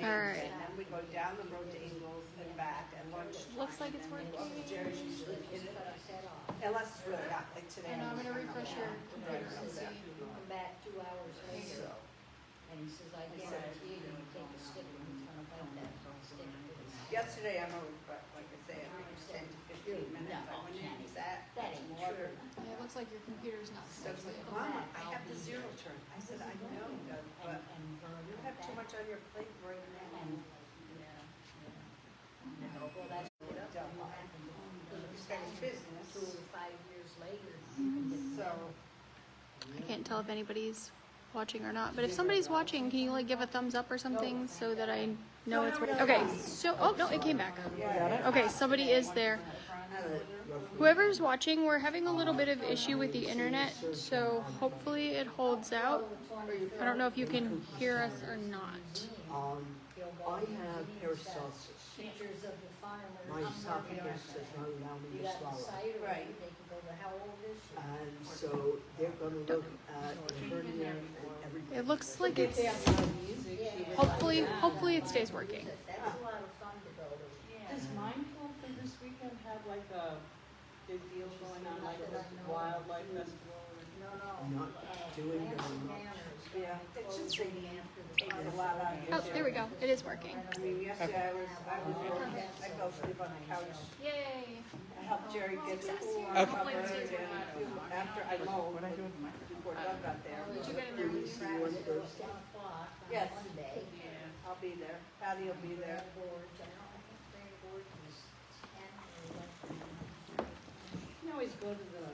All right. And then we go down the road to Ingles and back and lunch. Looks like it's working. Jerry's usually in it. Unless it's really hot, like today. And I'm gonna refresh your computer and see. Come back 2 hours later, and he says, I guarantee you, you take a stick and he's gonna bite that stick. Yesterday, I'm only, like I say, every 10 to 15 minutes, I went in and sat, That ain't water. true. Yeah, it looks like your computer's not So it's like, stable. Mama, I have the zero turn. I said, I know, Doug, but you have too much on your plate right now. Well, that's what Dumb. happened. It's got his business. 2 or 5 years later. So, I can't tell if anybody's watching or not, but if somebody's watching, can you like give a thumbs up or something so that I know it's working? Okay, so, oh no, it came back. Okay, somebody is there. Whoever's watching, we're having a little bit of issue with the internet, so hopefully it holds out. I don't know if you can hear us or not. I have peristalsis. Pictures of the farmer. My esophagus does not allow me You to got swallow. cider, Right. they can go to how old is she? And so they're going to look at the hernia and everything. It looks like it's, hopefully it stays working. That's a lot of fun to go to. Does Mindful for this weekend have like a big deal going on, like a wildlife festival? No. Not doing very much. yeah, it's just they take a lot out of you. Oh, there we go. It is working. I mean, yesterday I go sleep on the couch. Yay. I helped Jerry get the pool Okay. covered and after I mowed, before Doug got there. Did you get in there Do we with see me? one of those? 10 o'clock on Yes. Monday. I'll be there. Patty will be there. Boards, I think board was 10 or 11. You can always go to the.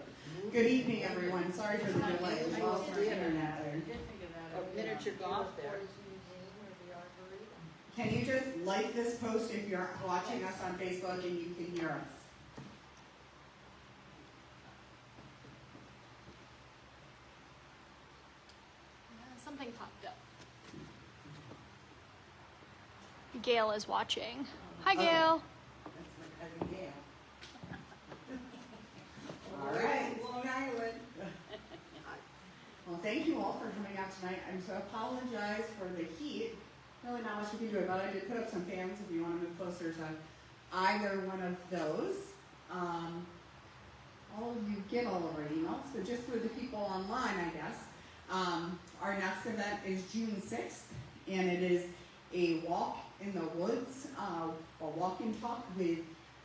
Good evening, everyone. Sorry for the delay. We lost our internet there. A miniature golf there. Boys Museum or the Arboretum. Can you just like this post if you're watching us on Facebook and you can hear us? Something popped up. Gail is watching. Hi, Gail. That's my cousin Gail. All right. Long Island. Well, thank you all for coming out tonight. I'm so apologize for the heat. Really not much we can do about it. I did put up some fans if you want to move closer to either one of those. All of you get all of our emails, but just for the people online, I guess. Our next event is June 6th, and it is a walk in the woods, a walk and talk with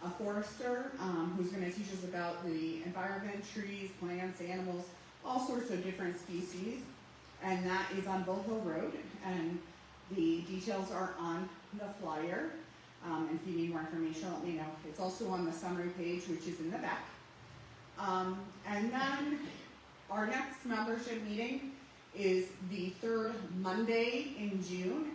a forester who's going to teach us about the environment, trees, plants, animals, all sorts of different species. And that is on Bull Hill Road, and the details are on the flyer. And if you need more information, let me know. It's also on the summary page, which is in the back. And then our next membership meeting is the third Monday in June,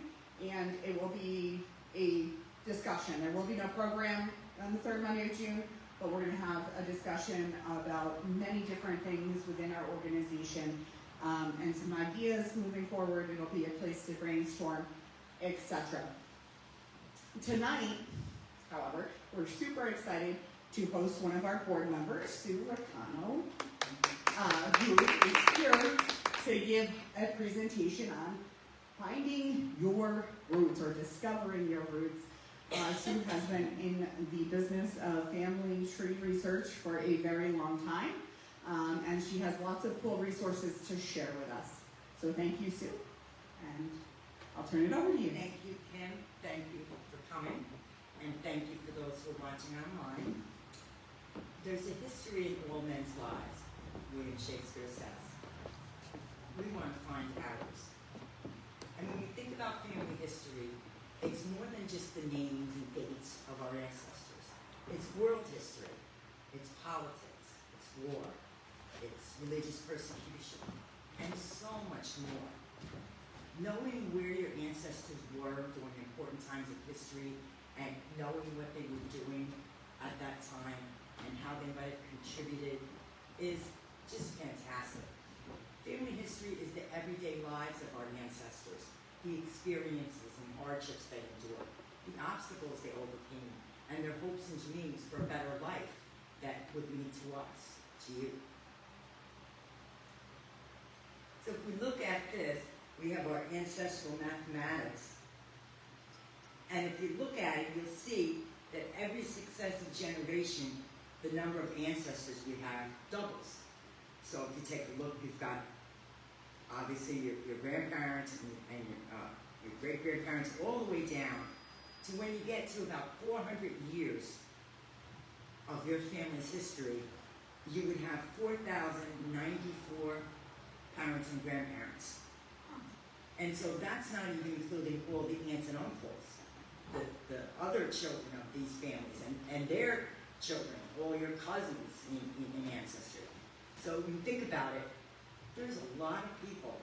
and it will be a discussion. There will be no program on the third Monday of June, but we're going to have a discussion about many different things within our organization and some ideas moving forward. It'll be a place to brainstorm, etc. Tonight, however, we're super excited to host one of our board members, Sue Rucano, who is here to give a presentation on finding your roots or discovering your roots. Sue has been in the business of family tree research for a very long time, and she has lots of cool resources to share with us. So thank you, Sue, and I'll turn it over to you. Thank you, Kim. Thank you for coming, and thank you for those who are watching online. There's a history in all men's lives, William Shakespeare says. We want to find ours. And when we think about family history, it's more than just the names and dates of our ancestors. It's world history, it's politics, it's war, it's religious persecution, and so much more. Knowing where your ancestors were during important times of history and knowing what they were doing at that time and how they might have contributed is just fantastic. Family history is the everyday lives of our ancestors, the experiences and hardships they endured, the obstacles they overcame, and their hopes and dreams for a better life that would lead to us, to you. So if we look at this, we have our ancestral mathematics. And if you look at it, you'll see that every successive generation, the number of ancestors we have doubles. So if you take a look, you've got obviously your grandparents and your great-grandparents all the way down to when you get to about 400 years of your family's history, you would have 4,094 parents and grandparents. And so that's not even including all the aunts and uncles, the other children of these families, and their children, all your cousins in ancestry. So when you think about it, there's a lot of people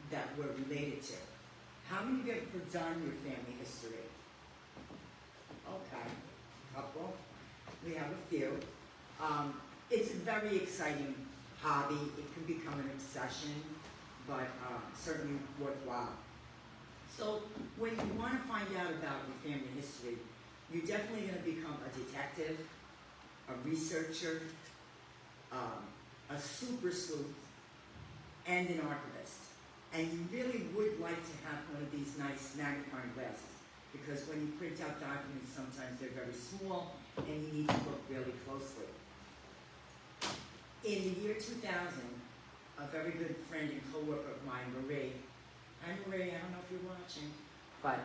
that we're related to. How many of you have ever done your family history? Okay, a couple. We have a few. It's a very exciting hobby. It can become an obsession, but certainly worthwhile. So when you want to find out about your family history, you're definitely going to become a detective, a researcher, a super sleuth, and an archivist. And you really would like to have one of these nice magnifying glasses, because when you print out documents, sometimes they're very small, and you need to look really closely. In the year 2000, a very good friend and co-worker of mine, Marie, hi Marie, I don't know if you're watching, but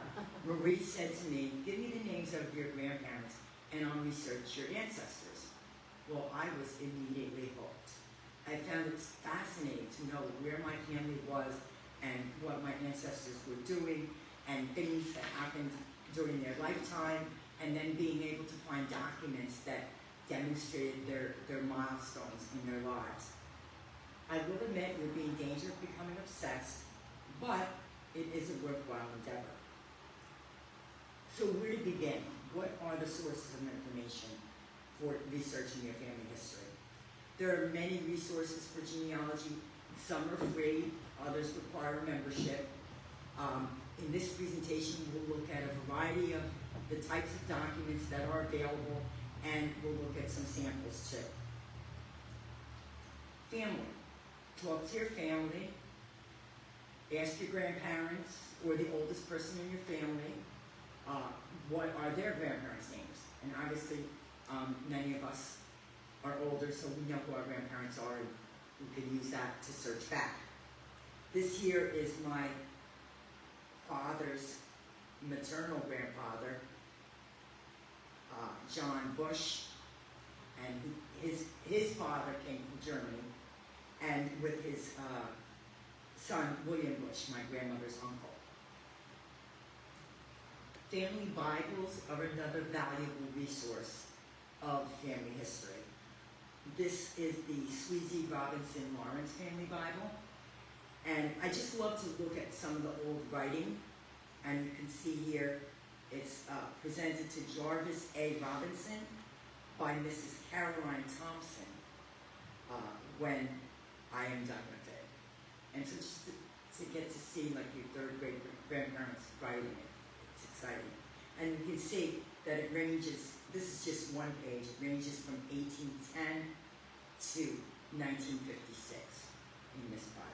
Marie said to me, give me the names of your grandparents and I'll research your ancestors. Well, I was immediately hooked. I found it fascinating to know where my family was and what my ancestors were doing and things that happened during their lifetime, and then being able to find documents that demonstrated their milestones in their lives. I will admit you'll be in danger of becoming obsessed, but it is a worthwhile endeavor. So where to begin? What are the sources of information for researching your family history? There are many resources for genealogy. Some are free, others require membership. In this presentation, we'll look at a variety of the types of documents that are available, and we'll look at some samples too. Family. Talk to your family. Ask your grandparents or the oldest person in your family what are their grandparents' names. And obviously, many of us are older, so we know who our grandparents are, and we can use that to search back. This here is my father's maternal grandfather, John Bush, and his father came from Germany, and with his son, William Bush, my grandmother's uncle. Family Bibles are another valuable resource of family history. This is the Sweezy Robinson Lawrence Family Bible, and I just love to look at some of the old writing, and you can see here it's presented to Jarvis A. Robinson by Mrs. Caroline Thompson when I am done with it. And so just to get to see like your third grade grandparents writing it, it's exciting. And you can see that it ranges, this is just one page, it ranges from 1810 to 1956 in this Bible.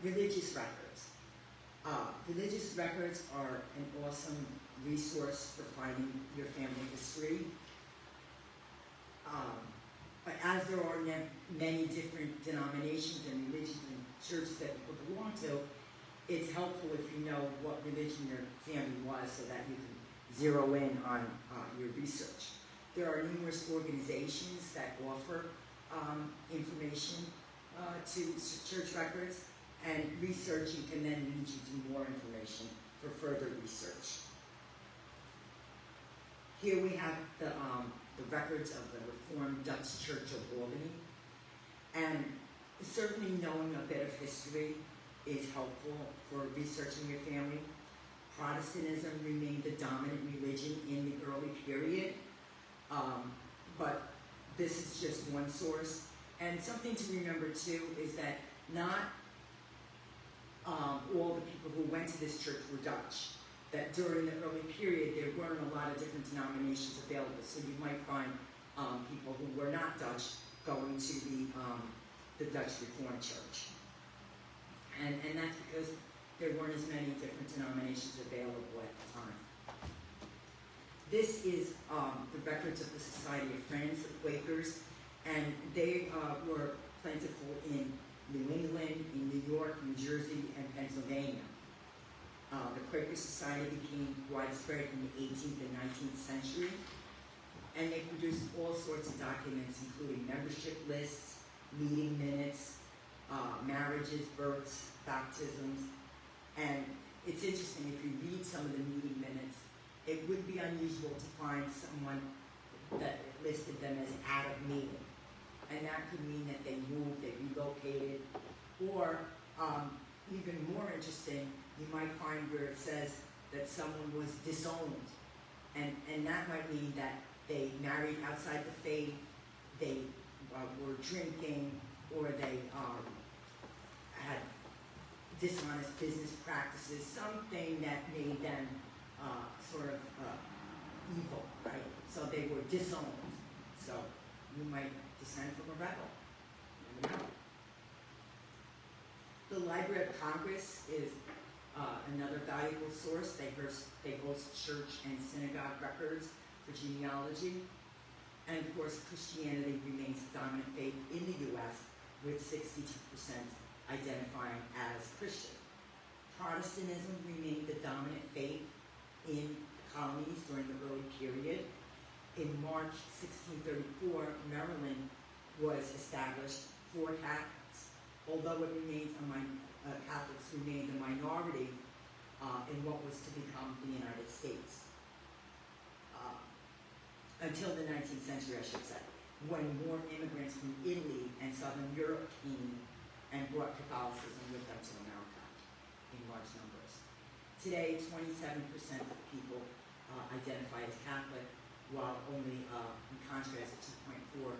Religious records. Religious records are an awesome resource for finding your family history. But as there are many different denominations and religions and churches that people belong to, it's helpful if you know what religion your family was so that you can zero in on your research. There are numerous organizations that offer information to church records, and researching can then lead you to more information for further research. Here we have the records of the Reformed Dutch Church of Albany, and certainly knowing a bit of history is helpful for researching your family. Protestantism remained the dominant religion in the early period, but this is just one source. And something to remember too is that not all the people who went to this church were Dutch. That during the early period there weren't a lot of different denominations available, so you might find people who were not Dutch going to the Dutch Reformed Church. And that's because there there weren't as many different denominations available at the time. This is the records of the Society of Friends, the Quakers, and they were plentiful in New England, in New York, New Jersey, and Pennsylvania. The Quaker Society became widespread in the 18th and 19th century, and they produced all sorts of documents, including membership lists, meeting minutes, marriages, births, baptisms, and it's interesting, if you read some of the meeting minutes, it would be unusual to find someone that listed them as out of meeting. And that could mean that they moved, they relocated, or even more interesting, you might find where it says that someone was disowned. And that might mean that they married outside the faith, they were drinking, or they had dishonest business practices, something that made them sort of evil, right? So they were disowned. So you might descend from a rebel. You never know. The Library of Congress is another valuable source. They host church and synagogue records for genealogy. And of course, Christianity remains the dominant faith in the U.S., with 62% identifying as Christian. Protestantism remained the dominant faith in colonies during the early period. In March 1634, Maryland was established for Catholics, although Catholics remained a minority in what was to become the United States. Until the 19th century, I should say, when more immigrants from Italy and Southern Europe came and brought Catholicism with them to America in large numbers. Today, 27% of people identify as Catholic, while only, in contrast, 2.4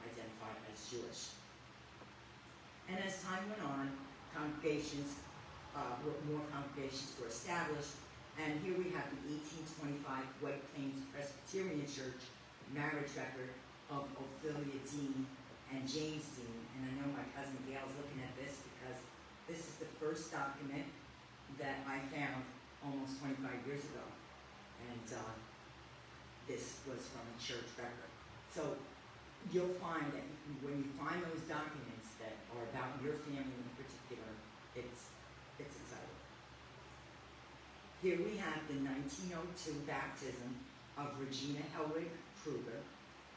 identify as Jewish. And as time went on, more congregations were established, and here we have the 1825 White Plains Presbyterian Church marriage record of Ophelia Dean and James Dean. And I know my cousin Gail's looking at this because this is the first document that I found almost 25 years ago. And this was from a church record. So you'll find that when you find those documents that are about your family in particular, it's exciting. Here we have the 1902 baptism of Regina Helwig Kruger,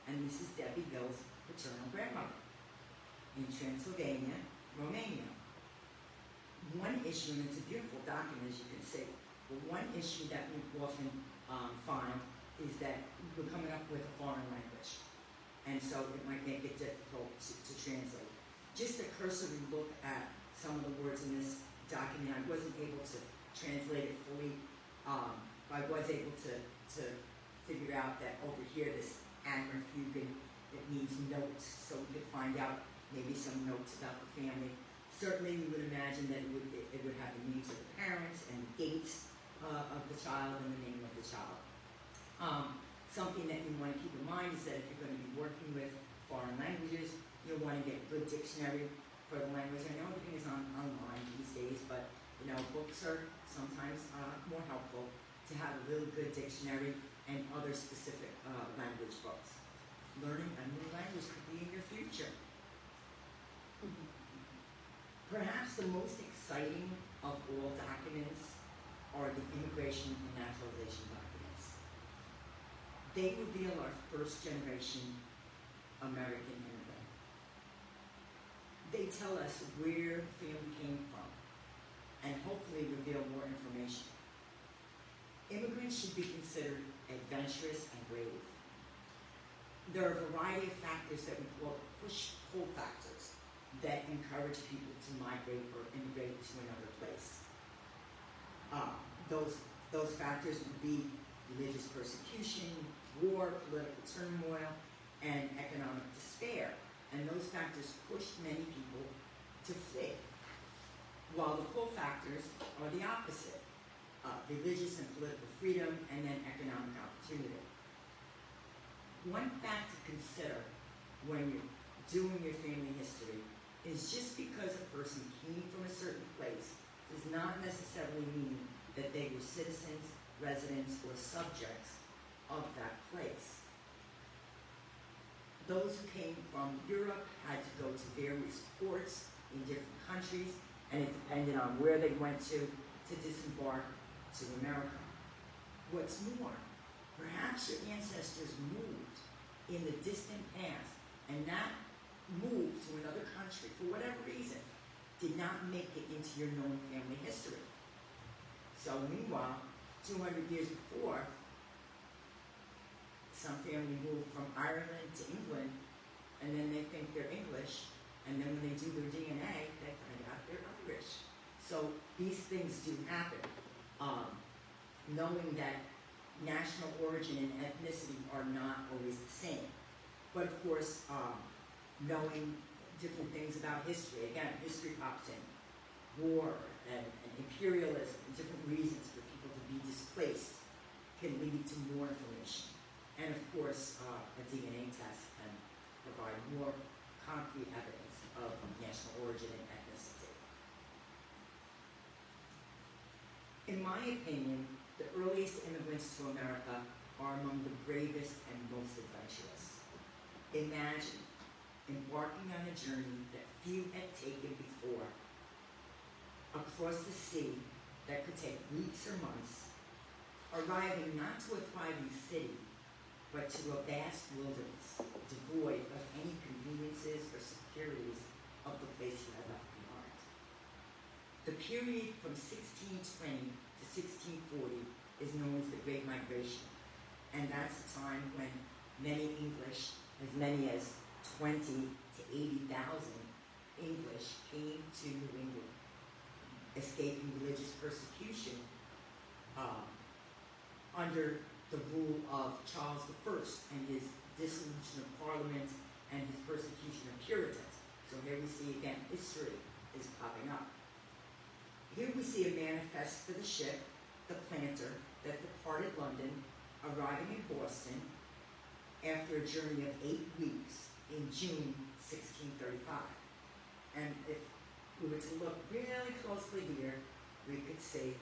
and this is Debbie Hill's paternal grandmother in Transylvania, Romania. One issue, and it's a beautiful document as you can see, but one issue that we often find is that we're coming up with a foreign language, and so it might make it difficult to translate. Just a cursory look at some of the words in this document. I wasn't able to translate it fully. I was able to figure out that over here, this Anmerfugen, it means notes, so we could find out maybe some notes about the family. Certainly, we would imagine that it would have the names of the parents and the dates of the child and the name of the child. Something that you want to keep in mind is that if you're going to be working with foreign languages, you'll want to get a good dictionary for the language. I know everything is online these days, but books are sometimes more helpful to have a really good dictionary and other specific language books. Learning a new language could be in your future. Perhaps the most exciting of all documents are the immigration and naturalization documents. They reveal our first generation American immigrant. They tell us where the family came from and hopefully reveal more information. Immigrants should be considered adventurous and brave. There are a variety of factors that we call push-pull factors that encourage people to migrate or immigrate to another place. Those factors would be religious persecution, war, political turmoil, and economic despair. And those factors pushed many people to flee. While the pull factors are the opposite. Religious and political freedom, and then economic opportunity. One fact to consider when you're doing your family history is just because a person came from a certain place does not necessarily mean that they were citizens, residents, or subjects of that place. Those who came from Europe had to go to various ports in different countries, and it depended on where they went to disembark to America. What's more, perhaps your ancestors moved in the distant past, and that move to another country, for whatever reason, did not make it into your known family history. So meanwhile, 200 years before, some family moved from Ireland to England, and then they think they're English, and then when they do their DNA, they find out they're Irish. So these things do happen. Knowing that national origin and ethnicity are not always the same. But of course, knowing different things about history, again, history pops in. War and imperialism, and different reasons for people to be displaced can lead to more information. And of course, a DNA test can provide more concrete evidence of national origin and ethnicity. In my opinion, the earliest immigrants to America are among the bravest and most adventurous. Imagine embarking on a journey that few had taken before, across the sea that could take weeks or months, arriving not to a thriving city, but to a vast wilderness, devoid of any conveniences or securities of the place you had left behind. The period from 1620 to 1640 is known as the Great Migration, and that's the time when many English, as many as 20 to 80,000 English came to New England, escaping religious persecution under the rule of Charles I and his dissolution of Parliament and his persecution of Puritans. So here we see again, history is popping up. Here we see a manifest for the ship, the Planter, that departed London, arriving in Boston after a journey of 8 weeks in June 1635. And if we were to look really closely here, we could see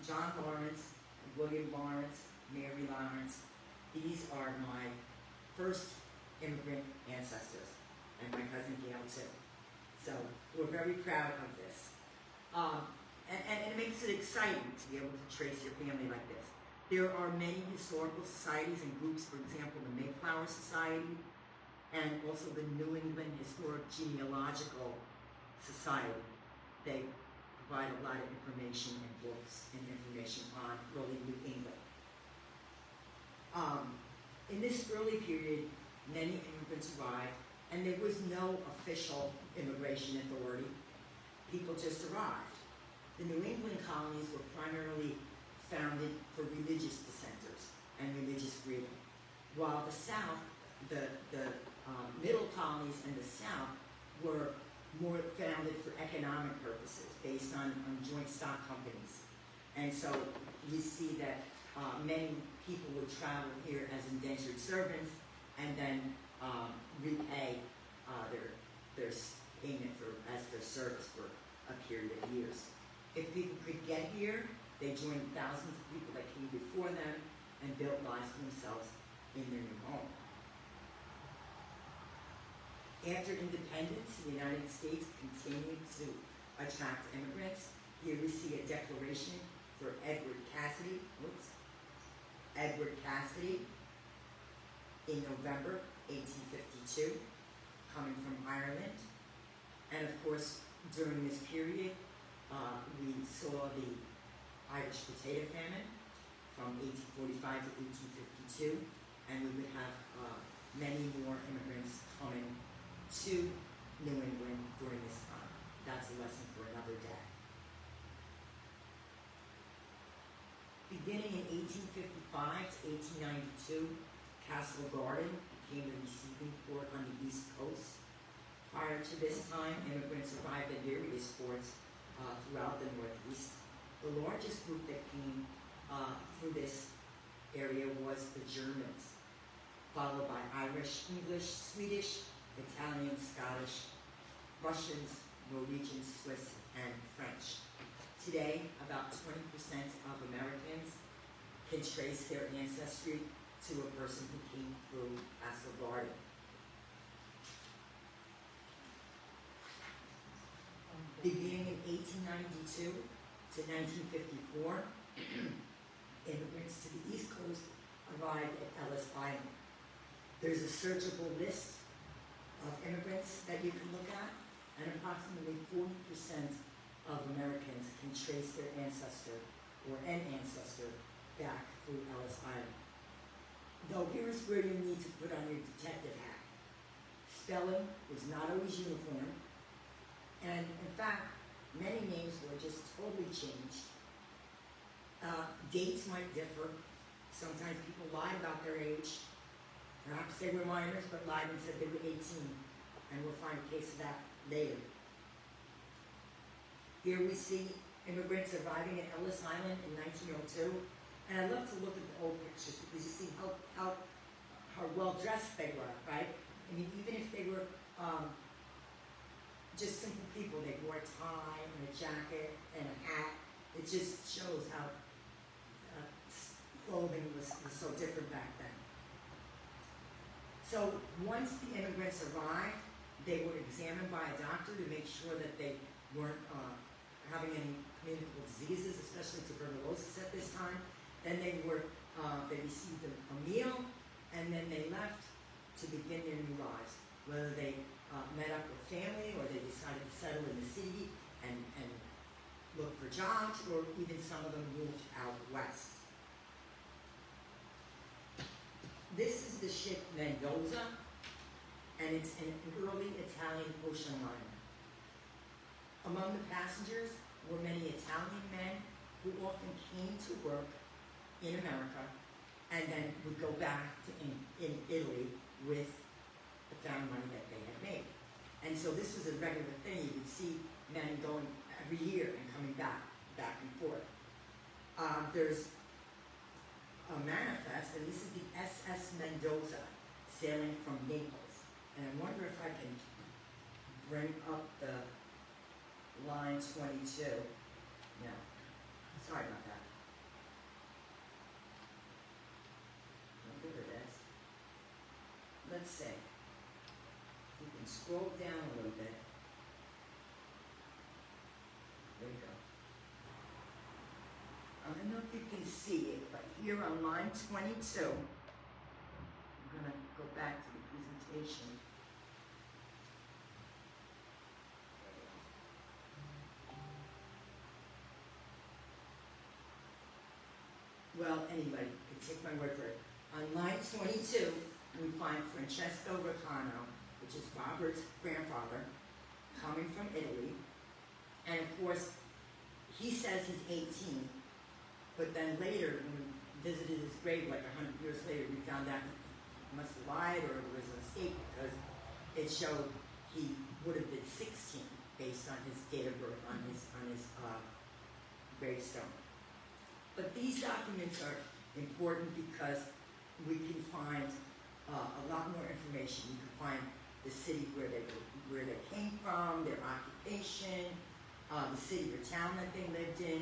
John Lawrence, William Lawrence, Mary Lawrence. These are my first immigrant ancestors, and my cousin Gail too. So we're very proud of this. And it makes it exciting to be able to trace your family like this. There are many historical societies and groups, for example, the Mayflower Society, and also the New England Historic Genealogical Society. They provide a lot of information and books and information on early New England. In this early period, many immigrants arrived, and there was no official immigration authority. People just arrived. The New England colonies were primarily founded for religious dissenters and religious freedom, while the South, the middle colonies and the South were more founded for economic purposes based on joint stock companies. And so we see that many people would travel here as indentured servants and then repay their payment as their service for a period of years. If people could get here, they joined thousands of people that came before them and built lives for themselves in their new home. After independence, the United States continued to attract immigrants. Here we see a declaration for Edward Cassidy in November 1852, coming from Ireland. And of course, during this period, we saw the Irish potato famine from 1845 to 1852, and we would have many more immigrants coming to New England during this time. That's a lesson for another day. Beginning in 1855 to 1892, Castle Garden became the receiving port on the East Coast. Prior to this time, immigrants arrived at various ports throughout the Northeast. The largest group that came through this area was the Germans, followed by Irish, English, Swedish, Italian, Scottish, Russians, Norwegian, Swiss, and French. Today, about 20% of Americans can trace their ancestry to a person who came through Castle Garden. Beginning in 1892 to 1954, immigrants to the East Coast arrived at Ellis Island. There's a searchable list of immigrants that you can look at, and approximately 40% of Americans can trace their ancestor or an ancestor back through Ellis Island. Though here's where you need to put on your detective hat. Spelling was not always uniform, and in fact, many names were just totally changed. Dates might differ. Sometimes people lied about their age. Perhaps they were minors, but lied and said they were 18, and we'll find a case of that later. Here we see immigrants arriving at Ellis Island in 1902, and I love to look at the old pictures because you see how well dressed they were, right? I mean, even if they were just simple people, they wore a tie and a jacket and a hat. It just shows how clothing was so different back then. So once the immigrants arrived, they were examined by a doctor to make sure that they weren't having any communicable diseases, especially tuberculosis at this time. Then they received a meal, and then they left to begin their new lives. Whether they met up with family, or they decided to settle in the city and look for jobs, or even some of them moved out west. This is the ship Mendoza, and it's an early Italian ocean liner. Among the passengers were many Italian men who often came to work in America and then would go back to in Italy with the found money that they had made. And so this was a regular thing. You would see men going every year and coming back and forth. There's a manifest, and this is the SS Mendoza sailing from Naples. And I wonder if I can bring up the line 22. No, sorry about that. I'll give it this. Let's see. You can scroll down a little bit. There you go. I don't know if you can see it, but here on line 22, I'm going to go back to the presentation. Well, anyway, you can take my word for it. On line 22, we find Francesco Rucano, which is Robert's grandfather, coming from Italy. And of course, he says he's 18, but then later, when we visited his grave like 100 years later, we found out he must have lied or it was a mistake because it showed he would have been 16 based on his date of birth on his gravestone. But these documents are important because we can find a lot more information. You can find the city where they came from, their occupation, the city or town that they lived in.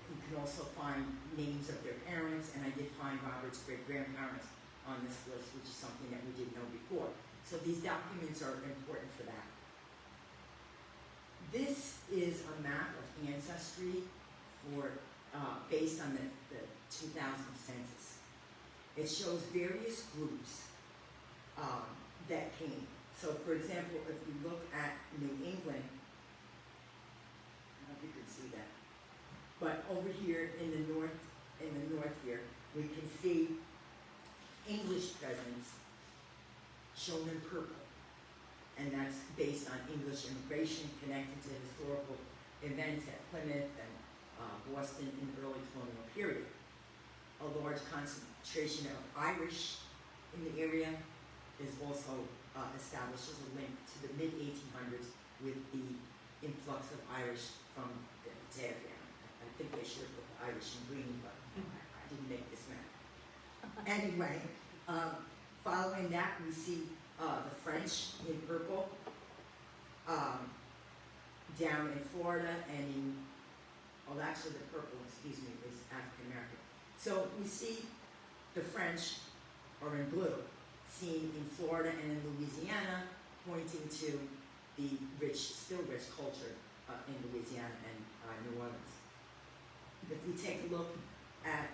You can also find names of their parents, and I did find Robert's great-grandparents on this list, which is something that we didn't know before. So these documents are important for that. This is a map of ancestry for based on the 2000 census. It shows various groups that came. So, for example, if you look at New England, I don't know if you can see that, but over here in the north here, we can see English presence shown in purple, and that's based on English immigration connected to historical events at Plymouth and Boston in the early colonial period. A large concentration of Irish in the area is also established as a link to the mid-1800s with the influx of Irish from the Italian. I think they should have put the Irish in green, but I didn't make this map. Anyway, following that, we see the French in purple. down in Florida and in, well, actually the purple, excuse me, is African American. So we see the French are in blue, seen in Florida and in Louisiana, pointing to the rich, still rich culture in Louisiana and New Orleans. If we take a look at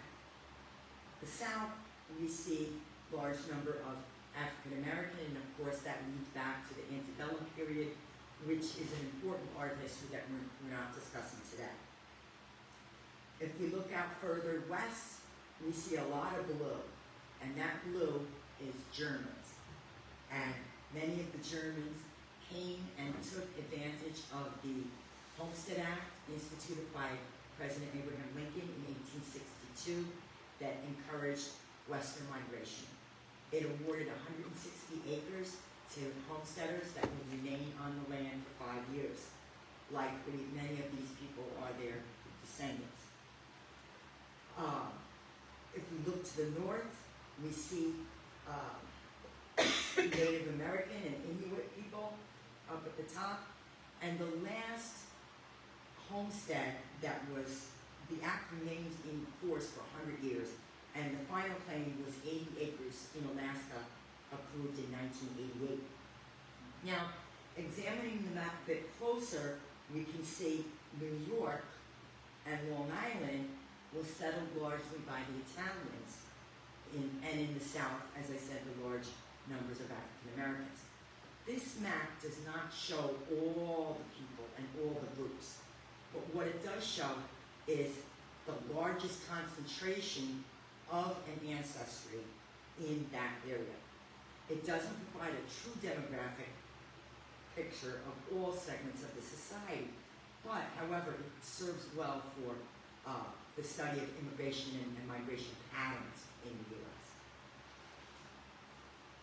the South, we see large number of African American, and of course that leads back to the antebellum period, which is an important part of history that we're not discussing today. If we look out further west, we see a lot of blue, and that blue is Germans. And many of the Germans came and took advantage of the Homestead Act instituted by President Abraham Lincoln in 1862 that encouraged Western migration. It awarded 160 acres to homesteaders that would remain on the land for 5 years. Likely, many of these people are their descendants. If we look to the north, we see Native American and Inuit people up at the top. And the last homestead that was, the act remained in force for 100 years, and the final claim was 80 acres in Alaska, approved in 1988. Now, examining the map a bit closer, we can see New York and Long Island was settled largely by the Italians, and in the South, as I said, the large numbers of African Americans. This map does not show all the people and all the groups, but what it does show is the largest concentration of an ancestry in that area. It doesn't provide a true demographic picture of all segments of the society, but however, it serves well for the study of immigration and migration patterns in the U.S.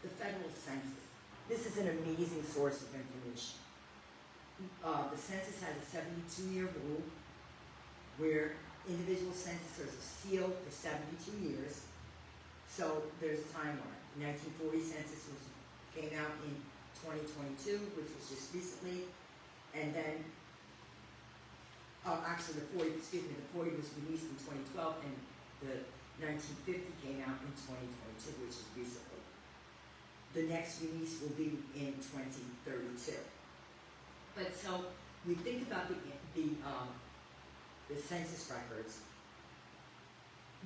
The federal census. This is an amazing source of information. The census has a 72-year rule where individual censuses are sealed for 72 years. So there's a timeline. The 1940 census came out in 2022, which was just recently, and then actually the 40 was released in 2012, and the 1950 came out in 2022, which is recently. The next release will be in 2032. But so we think about the census records.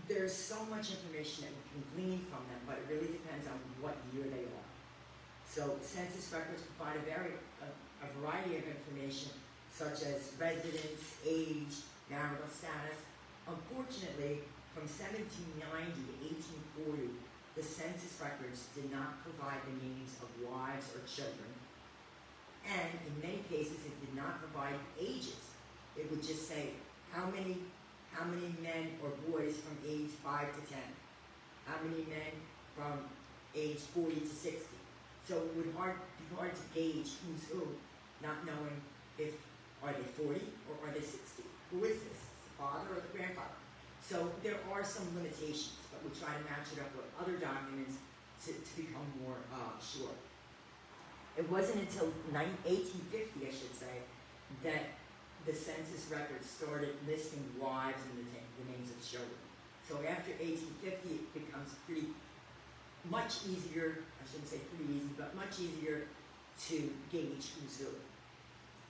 There's so much information that we can glean from them, but it really depends on what year they are. So census records provide a variety of information, such as residence, age, marital status. Unfortunately, from 1790 to 1840, the census records did not provide the names of wives or children, and in many cases, it did not provide ages. It would just say how many men or boys from age 5 to 10, how many men from age 40 to 60. So it would be hard to gauge who's who, not knowing if are they 40 or are they 60. Who is this? The father or the grandfather? So there are some limitations, but we try to match it up with other documents to become more sure. It wasn't until 1850, I should say, that the census records started listing wives and the names of children. So after 1850, it becomes much easier, I shouldn't say pretty easy, but much easier to gauge who's who.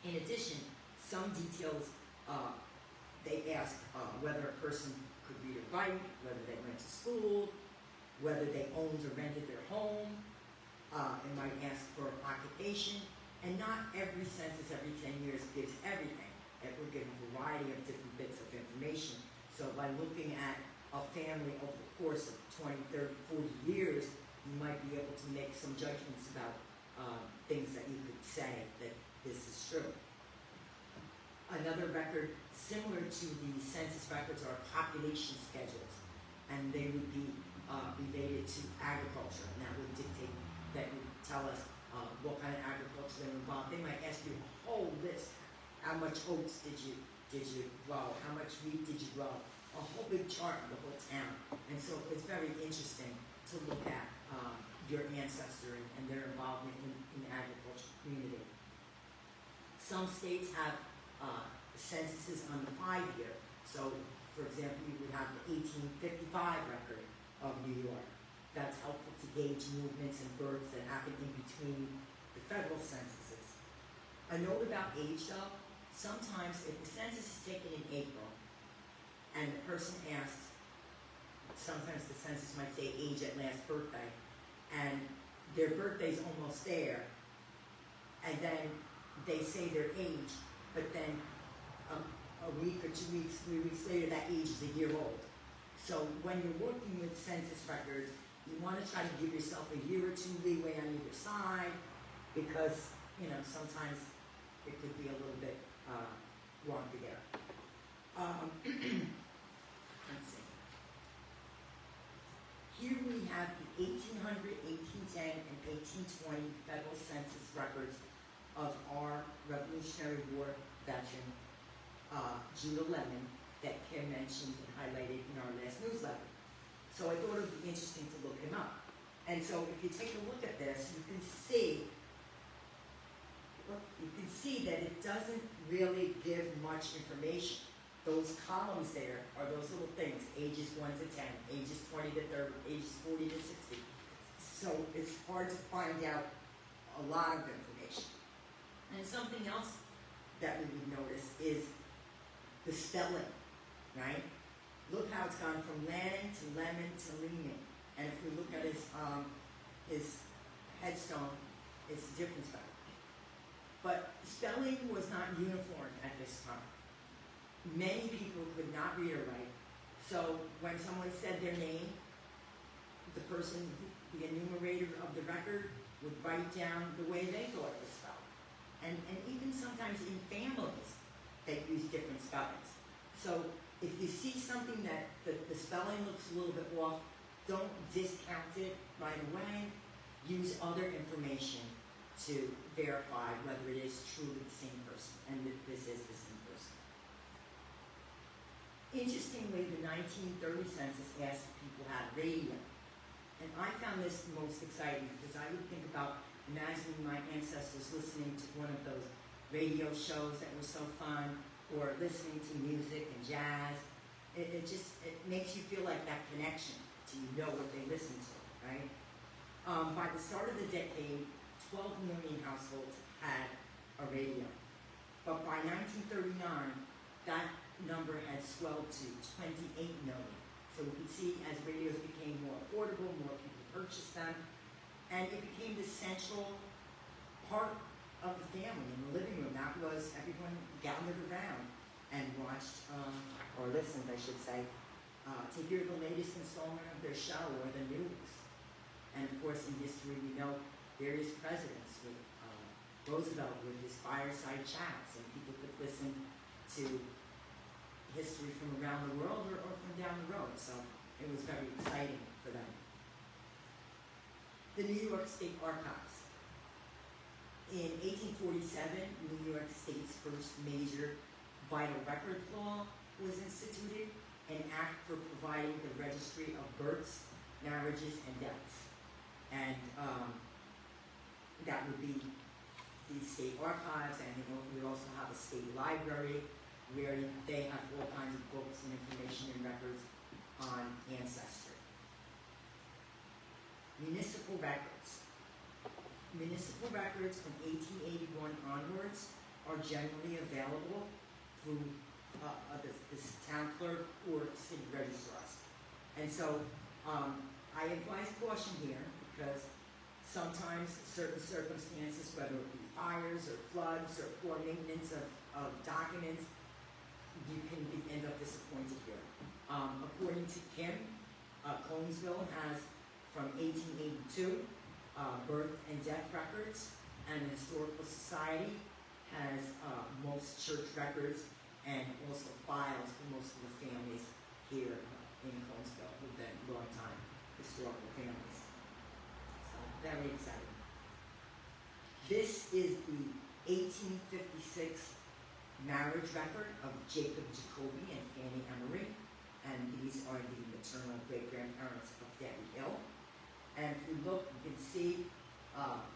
In addition, some details, they ask whether a person could read or write, whether they went to school, whether they owned or rented their home. It might ask for occupation, and not every census every 10 years gives everything. It will give a variety of different bits of information. So by looking at a family over the course of 20, 30, 40 years, you might be able to make some judgments about things that you could say that this is true. Another record similar to the census records are population schedules, and they would be related to agriculture, and that would dictate, that would tell us what kind of agriculture they're involved. They might ask you a whole list. How much oats did you grow? How much wheat did you grow? A whole big chart of the whole town. And so it's very interesting to look at your ancestry and their involvement in the agricultural community. Some states have censuses on the 5-year. So, for example, you would have the 1855 record of New York. That's helpful to gauge movements and births that happen in between the federal censuses. A note about age, though, sometimes if the census is taken in April and the person asks, sometimes the census might say age at last birthday, and their birthday's almost there, and then they say their age, but then a week or 2 weeks, 3 weeks later, that age is a year old. So when you're working with census records, you want to try to give yourself a year or two leeway on either side, because, you know, sometimes it could be a little bit wonky there. Let's see. Here we have the 1800, 1810, and 1820 federal census records of our Revolutionary War veteran, Judah Lemon, that Kim mentioned and highlighted in our last newsletter. So I thought it would be interesting to look him up. And so if you take a look at this, you can see that it doesn't really give much information. Those columns there are those little things, ages 1 to 10, ages 20 to 30, ages 40 to 60. So it's hard to find out a lot of information. And something else that we would notice is the spelling, right? Look how it's gone from Lannon to Lemon to Lehman. And if we look at his headstone, it's a different spelling. But spelling was not uniform at this time. Many people could not read or write. So when someone said their name, the person, the enumerator of the record, would write down the way they thought it was spelled. And even sometimes in families, they use different spellings. So if you see something that the spelling looks a little bit off, don't discount it right away. Use other information to verify whether it is truly the same person, and that this is the same person. Interestingly, the 1930 census asked if people had radio. And I found this most exciting because I would think about imagining my ancestors listening to one of those radio shows that were so fun, or listening to music and jazz. It makes you feel like that connection to what they listen to, right? By the start of the decade, 12 million households had a radio. But by 1939, that number had swelled to 28 million. So we could see as radios became more affordable, more people purchased them, and it became the central part of the family in the living room. That was everyone gathered around and watched, or listened, I should say, to hear the latest installment of their show or the news. And of course, in history, we know various presidents with Roosevelt with his fireside chats, and people could listen to history from around the world or from down the road. So it was very exciting for them. The New York State Archives. In 1847, New York State's first major vital record law was instituted, an act for providing the registry of births, marriages, and deaths. And that would be the state archives, and we also have a state library where they have all kinds of books and information and records on ancestry. Municipal records. Municipal records from 1881 onwards are generally available through the town clerk or city registrars. And so I advise caution here because sometimes certain circumstances, whether it be fires or floods or poor maintenance of documents, you can end up disappointed here. According to Kim, Conesville has from 1882 birth and death records, and the Historical Society has most church records and also files for most of the families here in Conesville who've been long-time historical families. So, very exciting. This is the 1856 marriage record of Jacob Jacoby and Fanny Emery, and these are the maternal great-grandparents of Debbie Hill. And if you look, you can see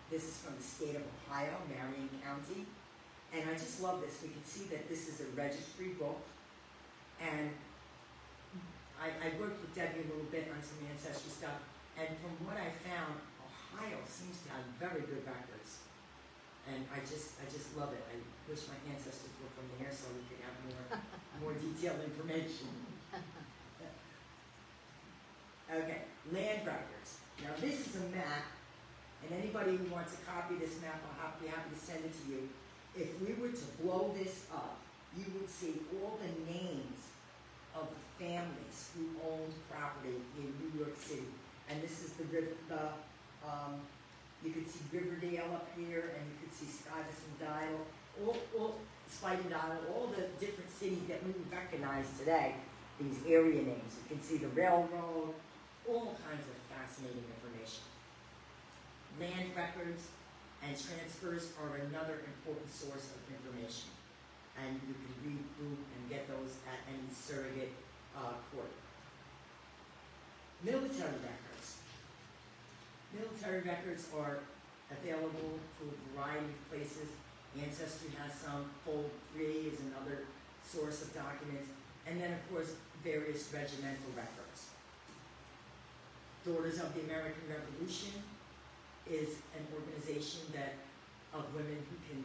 this is from the state of Ohio, Marion County, And I just love this. We can see that this is a registry book. And I worked with Debbie a little bit on some ancestry stuff. And from what I found, Ohio seems to have very good records. And I just love it. I wish my ancestors were from there so we could have more detailed information. Okay, land records. Now this is a map, and anybody who wants a copy of this map, I'll be happy to send it to you. If we were to blow this up, you would see all the names of the families who owned property in New York City. And this is you could see Riverdale up here, and you could see Stuyvesant Dial, all the different cities that we would recognize today, these area names. You can see the railroad, all kinds of fascinating information. Land records and transfers are another important source of information. And you can read through and get those at any surrogate court. Military records. Military records are available to a variety of places. Ancestry has some, Fold 3 is another source of documents, and then of course various regimental records. Daughters of the American Revolution is an organization of women who can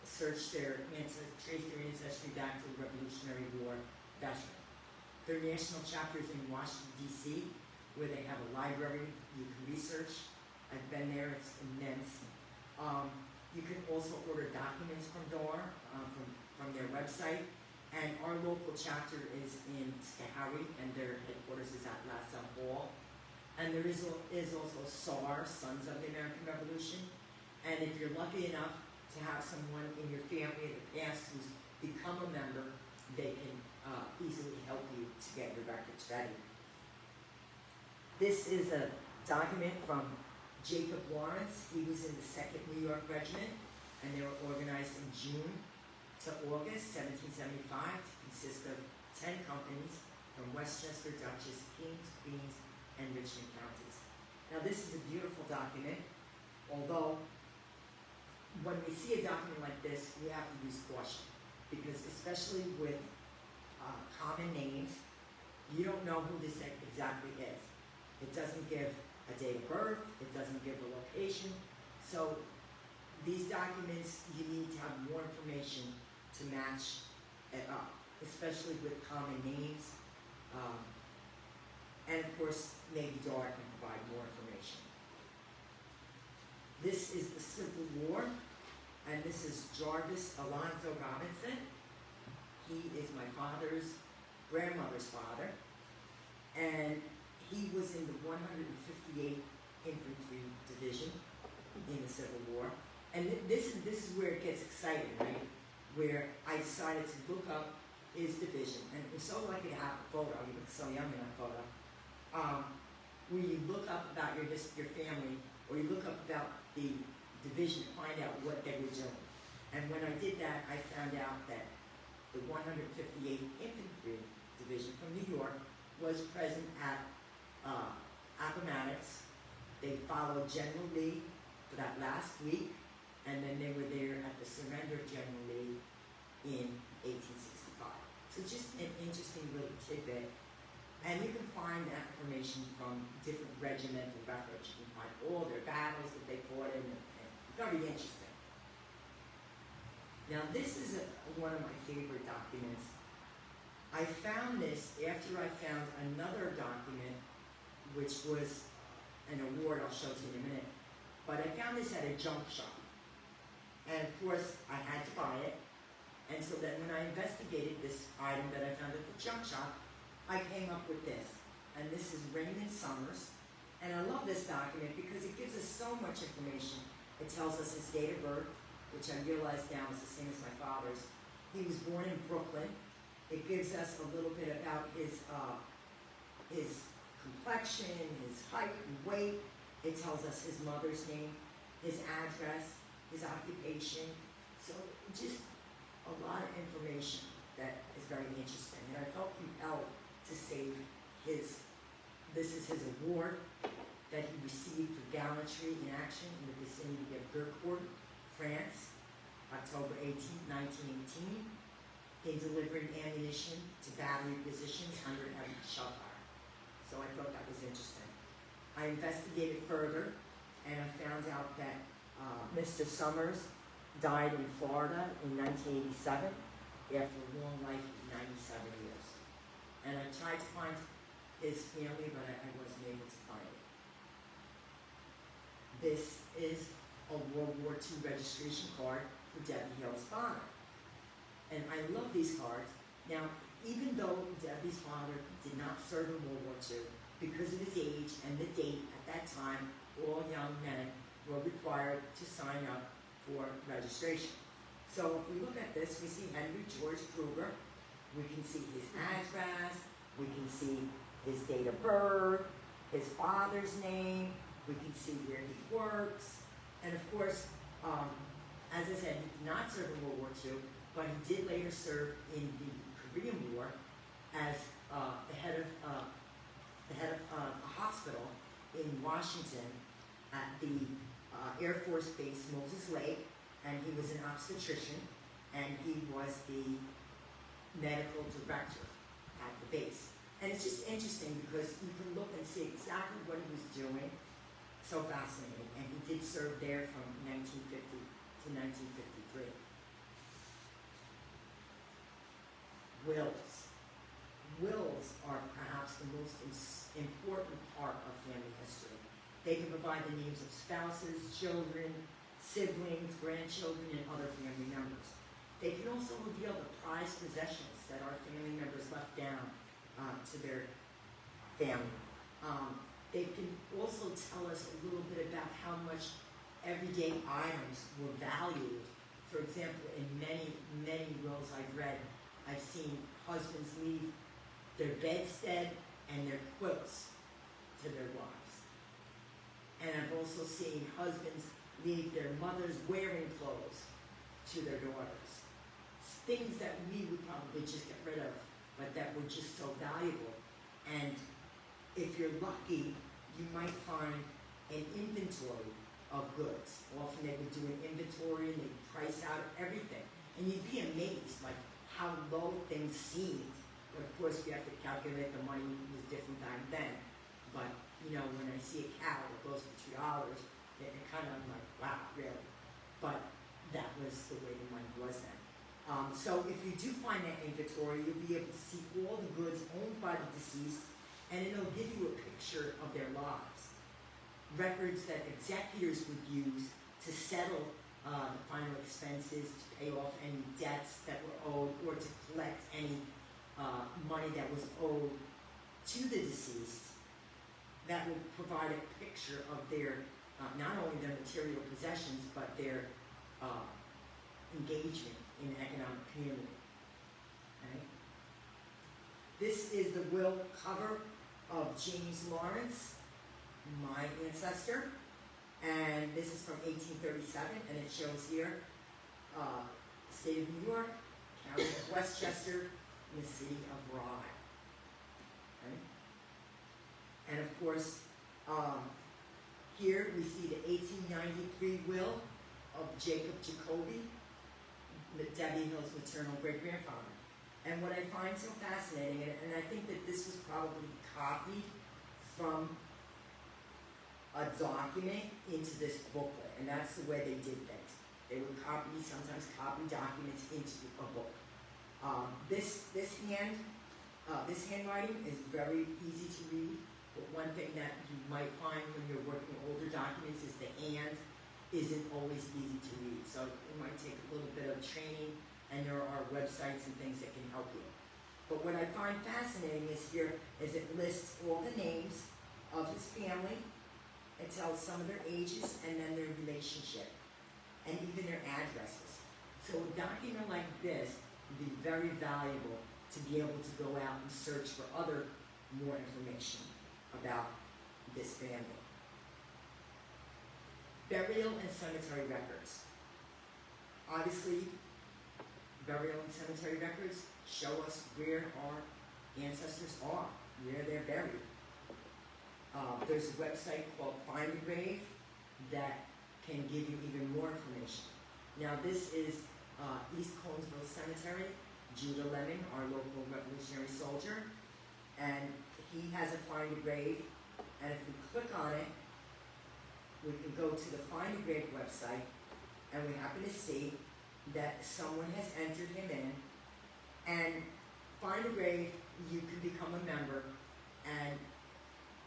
trace their ancestry back to the Revolutionary War veteran. Their national chapters in Washington, D.C., where they have a library you can research. I've been there, it's immense. You can also order documents from DAR, from their website. And our local chapter is in Schoharie, and their headquarters is at LaSalle Hall. And there is also SAR, Sons of the American Revolution. And if you're lucky enough to have someone in your family in the past who's become a member, they can easily help you to get your records ready. This is a document from Jacob Lawrence. He was in the 2nd New York Regiment, and they were organized in June to August 1775 to consist of 10 companies from Westchester, Dutchess, Kings, Queens, and Richmond counties. Now this is a beautiful document, although when we see a document like this, we have to use caution, because especially with common names, you don't know who this exactly is. It doesn't give a date of birth, it doesn't give a location, so these documents, you need to have more information to match it up, especially with common names. And of course, maybe DAR can provide more information. This is the Civil War, and this is Jarvis Alonzo Robinson. He is my father's grandmother's father, and he was in the 158th Infantry Division in the Civil War. And this is where it gets exciting, right? Where I decided to look up his division, and we're so lucky to have a photo. You look so young in that photo. Where you look up about your family, or you look up about the division to find out what they were doing. And when I did that, I found out that the 158th Infantry Division from New York was present at Appomattox. They followed General Lee for that last week, and then they were there at the surrender of General Lee in 1865. So just an interesting little tidbit. And you can find that information from different regimental records. You can find all their battles that they fought in, and very interesting. Now this is one of my favorite documents. I found this after I found another document, which was an award I'll show to you in a minute. But I found this at a junk shop. And of course, I had to buy it. And so then when I investigated this item that I found at the junk shop, I came up with this. And this is Raymond Summers. And I love this document because it gives us so much information. It tells us his date of birth, which I realized now is the same as my father's. He was born in Brooklyn. It gives us a little bit about his complexion, his height and weight. It tells us his mother's name, his address, his occupation. So just a lot of information that is very interesting. And I felt compelled to save this is his award that he received for gallantry in action in the vicinity of Durcourt, France. October 18th, 1918, in delivering ammunition to battery positions under heavy shell fire. So I thought that was interesting. I investigated further, and I found out that Mr. Summers died in Florida in 1987 after a long life of 97 years. And I tried to find his family, but I wasn't able to find it. This is a World War II registration card for Debbie Hill's father. And I love these cards. Now, even though Debbie's father did not serve in World War II, because of his age and the date at that time, all young men were required to sign up for registration. So if we look at this, we see Henry George Kruger. We can see his address. We can see his date of birth, his father's name. We can see where he works. And of course, as I said, he did not serve in World War II, but he did later serve in the Korean War as the head of a hospital in Washington at the Air Force Base Moses Lake, and he was an obstetrician, and he was the medical director at the base. And it's just interesting because you can look and see exactly what he was doing. So fascinating. And he did serve there from 1950 to 1953. Wills. Wills are perhaps the most important part of family history. They can provide the names of spouses, children, siblings, grandchildren, and other family members. They can also reveal the prized possessions that our family members left down to their family. They can also tell us a little bit about how much everyday items were valued. For example, in many wills I've read, I've seen husbands leave their bedstead and their quilts to their wives. And I've also seen husbands leave their mother's wearing clothes to their daughters. Things that we would probably just get rid of, but that were just so valuable. And if you're lucky, you might find an inventory of goods. Often they would do an inventory and they'd price out everything. And you'd be amazed, like, how low things seemed. But of course, you have to calculate the money was different back then. But, you know, when I see a cow that goes for $2, it kind of, I'm like, wow, really? But that was the way the money was then. So if you do find that inventory, you'll be able to see all the goods owned by the deceased, and it'll give you a picture of their lives. Records that executors would use to settle the final expenses, to pay off any debts that were owed, or to collect any money that was owed to the deceased. That will provide a picture of their, not only their material possessions, but their engagement in the economic community. Okay? This is the will cover of James Lawrence, my ancestor, and this is from 1837, and it shows here state of New York, county of Westchester, and the city of Rye. Okay? And of course, here we see the 1893 will of Jacob Jacoby, Debbie Hill's maternal great-grandfather. And what I find so fascinating, and I think that this was probably copied from a document into this booklet, and that's the way they did things. They would sometimes copy documents into a book. This handwriting is very easy to read, but one thing that you might find when you're working older documents is the hand isn't always easy to read. So it might take a little bit of training, and there are websites and things that can help you. But what I find fascinating is here is it lists all the names of his family. It tells some of their ages and then their relationship, and even their addresses. So a document like this would be very valuable to be able to go out and search for more information about this family. Burial and cemetery records. Obviously, burial and cemetery records show us where our ancestors are, where they're buried. There's a website called Find a Grave that can give you even more information. Now this is East Conesville Cemetery, Judah Lemon, our local Revolutionary soldier, and he has a Find a Grave, and if we click on it, we can go to the Find a Grave website, and we happen to see that someone has entered him in, and Find a Grave, you can become a member, and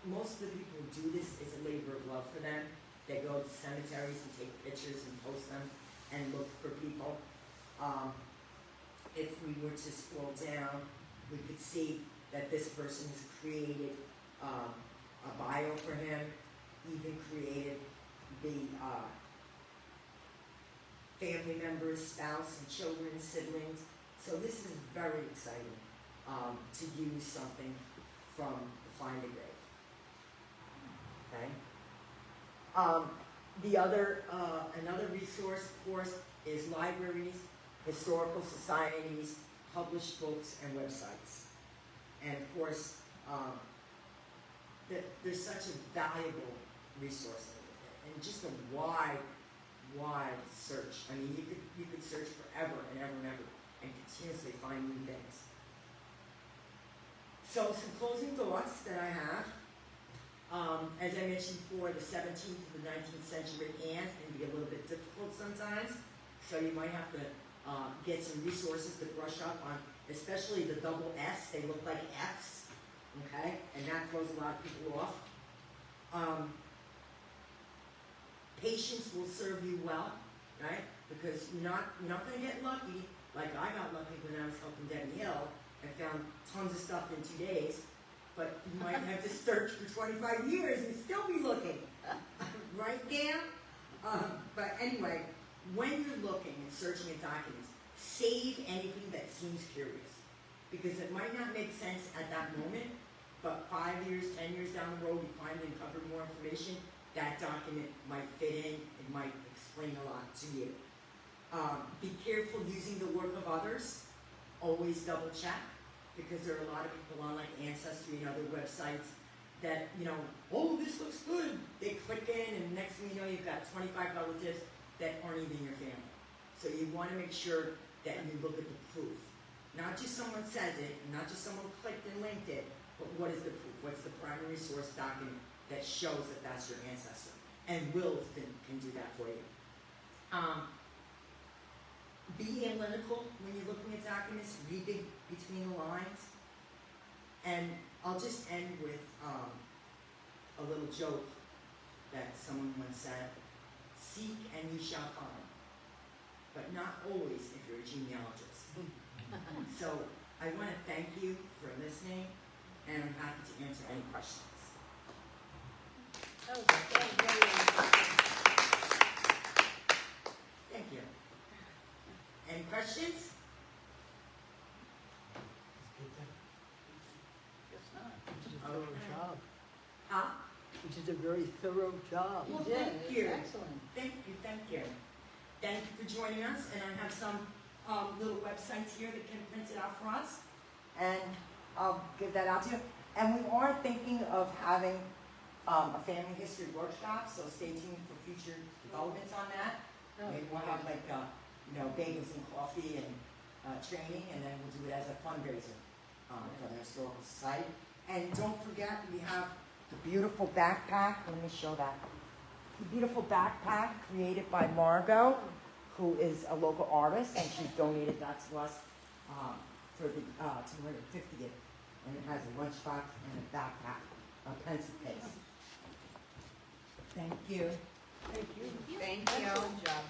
most of the people who do this, it's a labor of love for them. They go to cemeteries and take pictures and post them and look for people. If we were to scroll down, we could see that this person has created a bio for him, even created the family members, spouse and children, siblings. So this is very exciting to use something from the Find a Grave. Okay. The other, another resource, of course, is libraries, historical societies, published books, and websites. And of course, there's such a valuable resource and just a wide search. I mean, you could search forever and ever and ever and continuously find new things. So some closing thoughts that I have. As I mentioned before, the 17th to the 19th century hands can be a little bit difficult sometimes, so you might have to get some resources to brush up on, especially the double S. They look like Fs, okay, and that throws a lot of people off. Patience will serve you well, right? Because you're not going to get lucky like I got lucky when I was helping Debbie Hill and found tons of stuff in 2 days. But you might have to search for 25 years and still be looking. Right, Dan? But anyway, when you're looking and searching at documents, save anything that seems curious. Because it might not make sense at that moment, but 5 years, 10 years down the road, you finally uncover more information, that document might fit in, it might explain a lot to you. Be careful using the work of others. Always double check. Because there are a lot of people on like Ancestry and other websites that, oh, this looks good. They click in and next thing you know, you've got 25 relatives that aren't even your family. So you want to make sure that you look at the proof. Not just someone says it, not just someone clicked and linked it, but what is the proof? What's the primary source document that shows that that's your ancestor? And wills can do that for you. Be analytical when you're looking at documents, read between the lines. And I'll just end with a little joke that someone once said, seek and you shall find, but not always if you're a genealogist. So I want to thank you for listening, and I'm happy to answer any questions. Thank you. Any questions? Job. Huh? Which is a very thorough job. Well, Yeah, thank you. excellent. Thank you. Thank you for joining us. And I have some little websites here that can print it out for us. And I'll give that out to you. And we are thinking of having a family history workshop, so stay tuned for future developments on that. Maybe we'll have like, bagels and coffee and training, and then we'll do it as a fundraiser for the Historical Society. And don't forget, we have the beautiful backpack. Let me show that. The beautiful backpack created by Margot, who is a local artist, and she's donated that to us for the 250th. And it has a lunchbox and a backpack, a pencil case. Thank you. Thank you. Thank you. Excellent job.